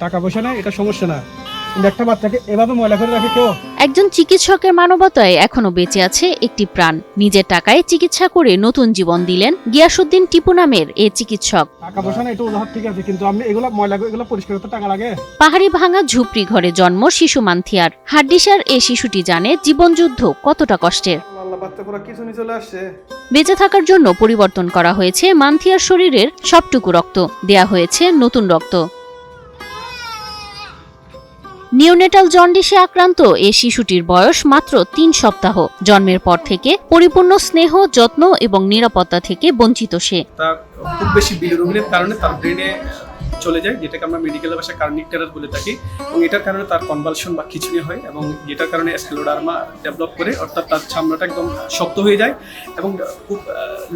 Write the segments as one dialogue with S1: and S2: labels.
S1: টাকা পয়সা না, এটা সমস্যা না, একটা বাচ্চাকে এভাবে ময়লা করে রাখে কেউ?
S2: একজন চিকিৎসকের মানবতায় এখনো বেঁচে আছে একটি প্রাণ। নিজের টাকায় চিকিৎসা করে নতুন জীবন দিলেন গিয়াসউদ্দিন টিপু নামের এই চিকিৎসক।
S1: টাকা পয়সা না, এটা উদাহরণ ঠিক আছে, কিন্তু আপনি এগুলা ময়লা এগুলো পরিষ্কার করতে টাকা লাগে।
S2: পাহাড়ি ভাঙা ঝুপড়ি ঘরে জন্ম শিশু মান্থিয়ার। হাড্ডিসার এই শিশুটি জানে জীবনযুদ্ধ কতটা কষ্টের।
S1: আল্লাহ, বাচ্চা পুরো কিছু নিয়ে চলে আসছে।
S2: বেঁচে থাকার জন্য পরিবর্তন করা হয়েছে মান্থিয়ার শরীরের সবটুকু রক্ত, দেয়া হয়েছে নতুন রক্ত। নিওনেটাল জন্ডিসে আক্রান্ত এই শিশুটির বয়স মাত্র ৩ সপ্তাহ। জন্মের পর থেকে পরিপূর্ণ স্নেহ, যত্ন এবং নিরাপত্তা থেকে বঞ্চিত সে।
S3: তার খুব বেশি বিলিরুবিনের কারণে তার ব্রেনে চলে যায়, যেটাকে আমরা মেডিকেল ভাষায় কার্নিক টেরার বলে থাকি, এবং এটার কারণে তার কনভালশন বা খিঁচুনি হয়, এবং যেটার কারণে স্ক্লেরোডার্মা ডেভেলপ করে, অর্থাৎ তার চামড়াটা একদম শক্ত হয়ে যায়, এবং খুব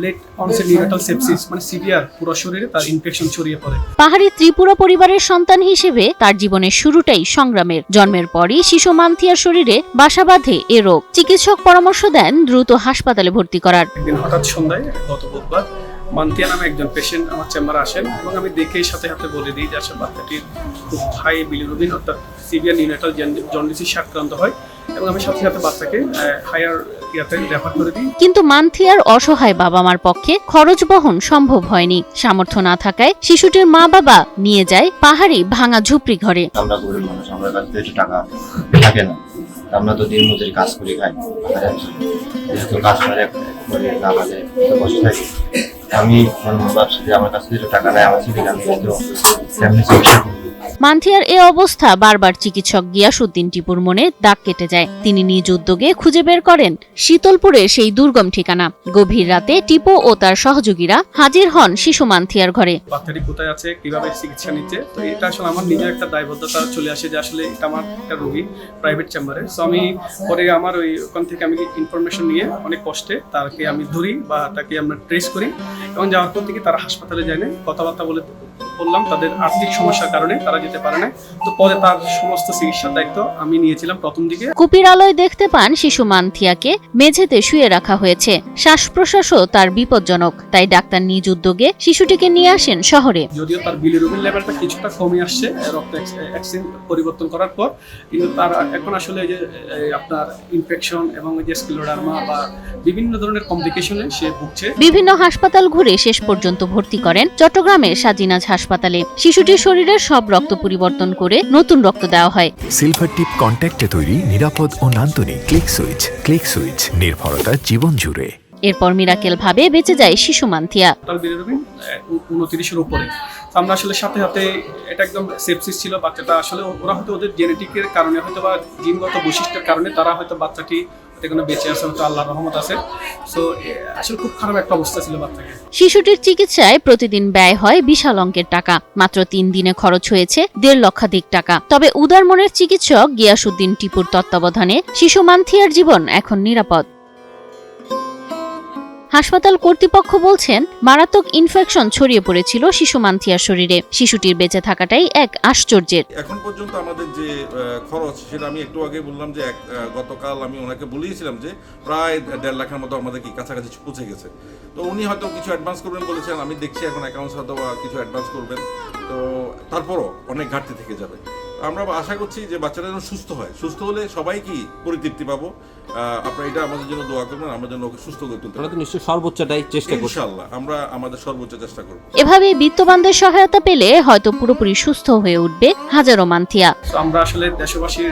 S3: লেট অনসেট নিওনেটাল সেপসিস মানে সিভিয়ার পুরো শরীরে তার ইনফেকশন ছড়িয়ে পড়ে।
S2: পাহাড়ি ত্রিপুরা পরিবারের সন্তান হিসেবে তার জীবনের শুরুটাই সংগ্রামের। জন্মের পরই শিশু মান্থিয়ার শরীরে বাসা বাঁধে এ রোগ। চিকিৎসক পরামর্শ দেন দ্রুত হাসপাতালে ভর্তি করার।
S3: একদিন হঠাৎ সন্ধ্যায় গত বুধবার মান্তিয়া নামে একজন পেশেন্ট আমার চেম্বারে আসেন, এবং আমি দেখেই সাথে সাথে বলে দিই যে আসলে বাচ্চাটির খুব হাই বিলিরুবিন অর্থাৎ সিভিয়ার নিওনেটাল জন্ডিসে আক্রান্ত হয়, এবং আমি সাথে সাথে বাচ্চাকে হায়ার ইয়াতে রেফার করে দিই।
S2: কিন্তু মান্থিয়ার অসহায় বাবা মার পক্ষে খরচ বহন সম্ভব হয়নি। সামর্থ্য না থাকায় শিশুটির মা বাবা নিয়ে যায় পাহাড়ি ভাঙা ঝুপড়ি ঘরে।
S4: আমরা গরিব মানুষ, আমরা কাছে একটু টাকা থাকে না, আমরা তো দিন মজুরি কাজ করে খাই, যেহেতু কাজ করে না পারে বসে থাকি। আমি ভাবছি যে আমার কাছে যেটা টাকা নেই, আমার ছেলেকে আমি ফ্যামিলি চিকিৎসা করবো।
S2: মান্থিয়ার এ অবস্থা বারবার চিকিৎসক গিয়াসউদ্দিন টিপুর মনে দাগ কেটে যায়। তিনি নিজ উদ্যোগে খুঁজে বের করেন শীতলপুরের সেই দুর্গম ঠিকানা। গভীর রাতে টিপু ও তার সহযোগীরা হাজির হন শিশু মান্থিয়ার ঘরে।
S3: বাচ্চাটি কোথায় আছে, কিভাবে চিকিৎসা নিচ্ছে, তো এটা আসলে আমার নিজের একটা দায়বদ্ধতা চলে আসে যে আসলে এটা আমার একটা রোগী প্রাইভেট চেম্বারে। সো আমি পরে আমার ওখান থেকে আমি ইনফরমেশন নিয়ে অনেক কষ্টে তাকে আমি ধরি বা তাকে আমরা ট্রেস করি, এবং যাওয়ার পর থেকে তারা হাসপাতালে যায় না। কথাবার্তা বললাম, তাদের আর্থিক সমস্যার কারণে তারা যেতে পারে না। তো পরে তার সমস্ত চিকিৎসার দায়িত্ব আমি নিয়েছিলাম প্রথম দিকে।
S2: কুপির আলোয় দেখতে পান শিশু মান্থিয়াকে মেঝেতে শুয়ে রাখা হয়েছে। শ্বাস প্রশ্বাসও তার বিপজ্জনক, তাই ডাক্তার নিজ উদ্যোগে শিশুটিকে নিয়ে আসেন শহরে।
S3: যদিও তার বিলিরুবিন লেভেলটা কিছুটা কমে আসছে রক্ত পরিবর্তন করার পর, কিন্তু তার এখন আসলে যে আপনার ইনফেকশন এবং যে স্ক্লেরোডার্মা বা বিভিন্ন ধরনের কমপ্লিকেশনে সে ভুগছে।
S2: বিভিন্ন হাসপাতাল ঘুরে শেষ পর্যন্ত ভর্তি করেন চট্টগ্রামের সাজিনাজ হাসপাতালে। শিশুটির শরীরের সব রক্ত পরিবর্তন করে নতুন রক্ত দেওয়া হয়।
S5: সিলভার টিপ কন্ট্যাক্টে তৈরি নিরাপদ ও নান্দনিক ক্লিক সুইচ। ক্লিক সুইচ, নির্ভরতা জীবন জুড়ে।
S2: এরপর মিরাকেল ভাবে বেঁচে যায় শিশু মান্থিয়া।
S3: টোটাল বিলিরুবিন 29-এর উপরে। তো আমরা আসলে সাথে সাথে এটা একদম সেপসিস ছিল বাচ্চাটা, আসলে ওরা হয়তো ওদের জেনেটিকের কারণে হয়তো বা জিনগত বৈশিষ্ট্যের কারণে তারা হয়তো বাচ্চাটি এখনো বেঁচে আছে, হয়তো আল্লাহর রহমত আছে। সো আসলে খুব খারাপ একটা অবস্থা ছিল বাচ্চাকে।
S2: শিশুটির চিকিৎসায় প্রতিদিন ব্যয় হয় বিশাল অঙ্কের টাকা। মাত্র 3 দিনে খরচ হয়েছে 1.5 লক্ষাধিক টাকা। তবে উদার মনের চিকিৎসক গিয়াসউদ্দিন টিপুর তত্ত্বাবধানে শিশু মান্থিয়ার জীবন এখন নিরাপদ। হাসপাতাল কর্তৃপক্ষ বলছেন মারাত্মক ইনফেকশন ছড়িয়ে পড়েছিল শিশু মান্থিয়ার শরীরে। শিশুটির বেঁচে থাকাটাই এক আশ্চর্যের।
S6: এখন পর্যন্ত আমাদের যে খরচ, সেটা আমি একটু আগে বললাম যে গতকাল আমি ওনাকে বলেছিলাম যে প্রায় 1.5 লাখের মতো আমাদের কি কাছাকাছি পৌঁছে গেছে। তো উনি হয়তো কিছু অ্যাডভান্স করবেন বলেছেন, আমি দেখছি এখন অ্যাকাউন্টস হয়তো কিছু অ্যাডভান্স করবেন। তো তারপরও অনেক ঘাটতি থেকে যাবে। আমরা আশা করছি যে বাচ্চারা যেন সুস্থ হয়। সুস্থ হলে সবাই কি পরিতৃপ্তি পাবো। আপনারা এটা আমাদের জন্য দোয়া করবেন, আমরা যেন ওকে সুস্থ করে তুলতে পারি।
S7: নিশ্চয়ই সর্বোচ্চটাই চেষ্টা করব,
S6: ইনশাআল্লাহ আমরা আমাদের সর্বোচ্চ চেষ্টা করব।
S2: এভাবেই বিত্তবানদের সহায়তা পেলে হয়তো পুরোপুরি সুস্থ হয়ে উঠবে হাজারো মান্থিয়া।
S3: তো আমরা আসলে দেশবাসীর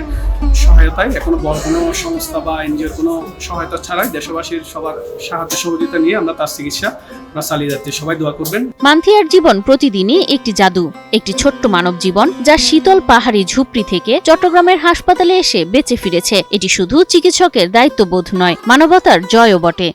S3: সহায়তায়, এখনো বড় কোনো সংস্থা বা এনজিওর কোনো সহায়তা ছাড়াই দেশবাসীর সবার সাহায্য সহযোগিতা নিয়ে আমরা তার চিকিৎসা আমরা চালিয়ে যাচ্ছি। সবাই দোয়া করবেন।
S2: মান্থিয়ার জীবন প্রতিদিনই একটি জাদু, একটি ছোট্ট মানব জীবন যা শীতল পাহাড়ি ঝুপড়ি থেকে চট্টগ্রামের হাসপাতালে এসে বেঁচে ফিরেছে। এটি শুধু চিকিৎসকের দায়িত্ববোধ নয়, মানবতার জয়ও বটে।